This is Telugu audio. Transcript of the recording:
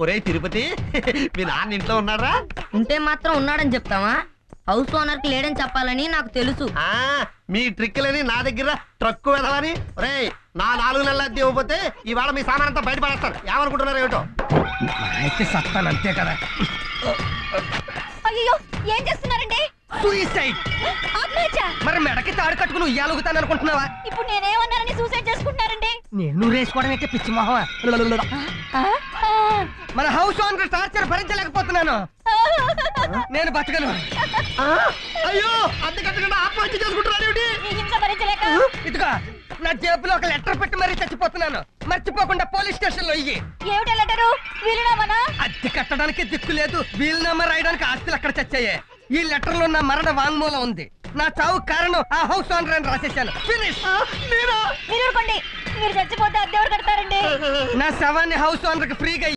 ఒరే తిరుపతి, మీ నాన్న ఇంట్లో ఉన్నారా? ఉంటే మాత్రం ఉన్నాడని చెప్తావా? హౌస్ ఓనర్ కి లేడని చెప్పాలని నాకు తెలుసు. మీ ట్రిక్లని నా దగ్గర ట్రక్కు వెదవని. రే, నా 4 నెలల అద్దె ఇవ్వకపోతే ఇవాళ మీ సామాన్ అంతా బయటపడేస్తారు. ఏమనుకుంటున్నారు ఏమిటో? అయితే సత్తాను అంతే కదా. అయ్యో, ఏం చేస్తున్నారండి? సూసైడ్. మరి మెడకి తాడు కట్టుకుని ఉయ్యాలుగుతాను అనుకుంటున్నావా? ఇప్పుడు నేనేమన్నానని సూసైడ్ చేసుకుంటున్నారండి? నేను రేసుకోవడం అయితే పిచ్చి మొహమా? మన హౌస్ ఓనర్ టార్చర్ భరించలేకపోతున్నాను. నేను బతకను. అయ్యో, అంత కట్టకుండా ఆత్మహత్య చేసుకుంటున్నారు ఏమిటి? ఇదిగో, నా జేబులో ఒక లెటర్ పెట్టి మరీ చచ్చిపోతున్నాను. మర్చిపోకుండా పోలీస్ స్టేషన్ లో ఇయ్యి. ఏమిటా లెటరు? వీలునామానా? అద్దె కట్టడానికి దిక్కు లేదు, వీలునామా రాయడానికి ఆస్తులు అక్కడ చచ్చాయే. ఈ లెటర్ లో నా మరణ వాంగ్మూలం ఉంది. నా చావు కారణం ఆ హౌస్ ఓనర్ అని రాసేశాను. ఫినిష్. మీరు చచ్చిపోతే అద్దె ఎవరు కడతారండి? నా శవాన్ని హౌస్ ఓనర్ కి ఫ్రీగా